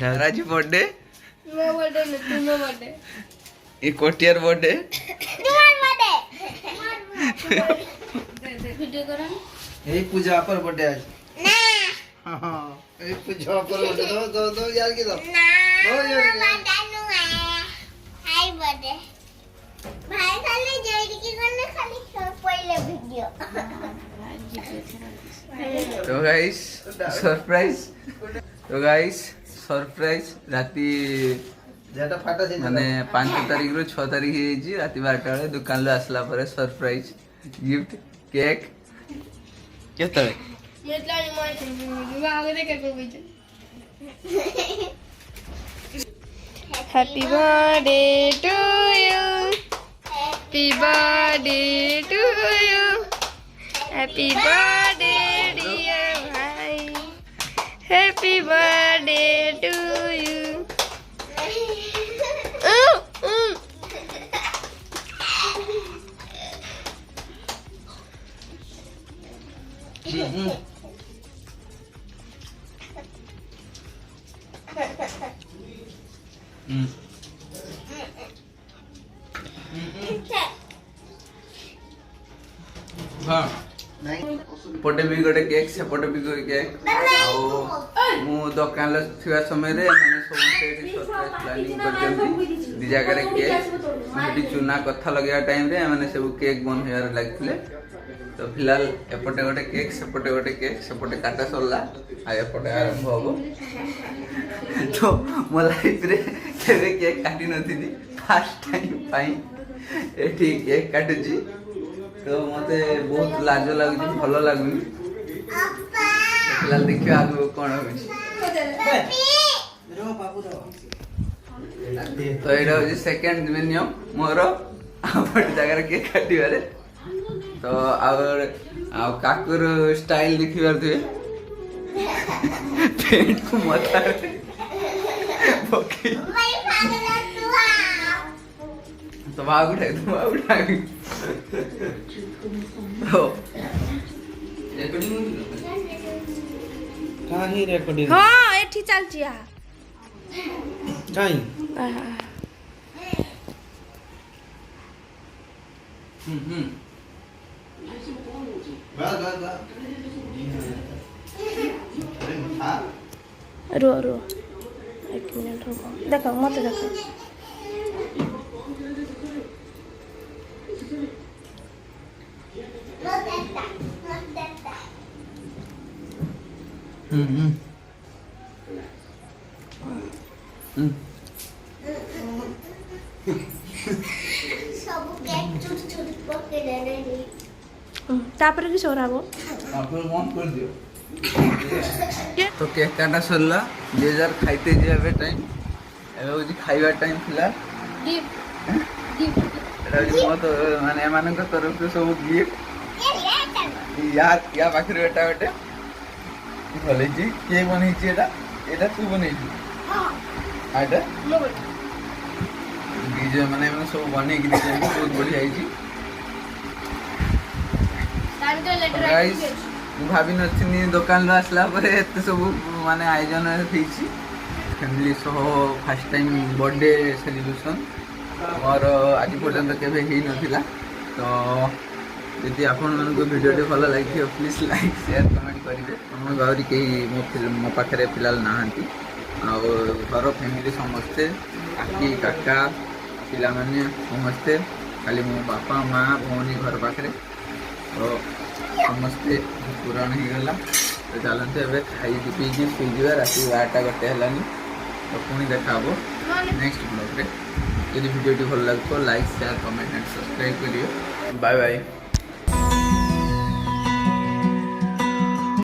आज birthday no birthday नहीं तुम्हारा बर्थडे ये कोटियर बर्थडे तुम्हारा बर्थडे वीडियो करो यही पूजा पर बर्थडे आज ना हां यही पूजा पर बर्थडे दो यार के दो ना दो यार बतानु है हाय बर्थडे भाई खाली जेडी की करने खाली पहले वीडियो तो गाइस सरप्राइज राती जेटा फाटा से माने 5 तारीख रो 6 तारीख हेजी राती 12टा बेले दुकान ले आसला परे सरप्राइज गिफ्ट केक केतळे એટલા ની મોય વિવાહ આગે કે કોઈ છે Happy birthday to you Happy birthday to you Happy birthday dear bhai Happy birthday to you हां पटे भी गोटे केक सेपटे भी गोटे केक मु दुकान ले थिवा समय रे माने सबसे सरप्राइज प्लानिंग करते दी जगह रे केक माने चुना कथा लगया टाइम रे माने सब केक बन हेयर लागथिले तो फिलहाल एपटे गोटे केक सेपटे काटा सरला आ एपटे आरंभ होबो तो मो लाइफ रे केबे केक काटी नथिनी फर्स्ट टाइम पाई एठी केक काटुची तो मते बहुत लाज लागुची भलो लागुनी फिलहाल देखियो आगु कोन होची रो बाबू रो तो एटा होची सेकंड मिनियम मोरो आपट जगह रे केक काटिबारे तो और काकुर स्टाइल देखिबार तुए पेंट को मथा ओके तो बाग उठाई तो काहे रेकॉर्डिंग हां एठी चलची आ काहे बस रो एक मिनट रुको देखो मत देखो सब केक छोट पकड़े रे तापर कि सोराबो आप ऑन कर दियो तो केक काटा सरला जे जार खाइते जेबे टाइम एबे होजी खाइबा टाइम फिला गिफ्ट मत माने मानक तरफ से सब गिफ्ट या पाखरे बेटा बेटे भले जी के बनै छी एटा तू बनै छी हां आटा डीजे माने सब बनै कि देखे बहुत बढ़िया आइची गाइस भाभी नथिनी दुकान रे आसला परे एते सब माने आयोजन हेछि फैमिली सह फर्स्ट टाइम बर्थडे सेलिब्रेशन और आज पर्यंत केबे हेई नथिला तो यदि आपण मन को वीडियो टे भलो लागी प्लीज लाइक शेयर कमेंट करिवे हम गौरी के मो पाखरे फिलहाल नाहंती और घर फैमिली समस्ते काकी काका पिला माने समस्ते खाली मो बापा माँ भौनी घर पाखरे तो समस्ते पुराण हो गला तो चलते एवं खाई पी शुईजा रात 12टा गटे है तो पुणी देखा नेक्स्ट ब्लॉग रे यदि वीडियो भल लगे like share comment and subscribe करिए बाय बाय।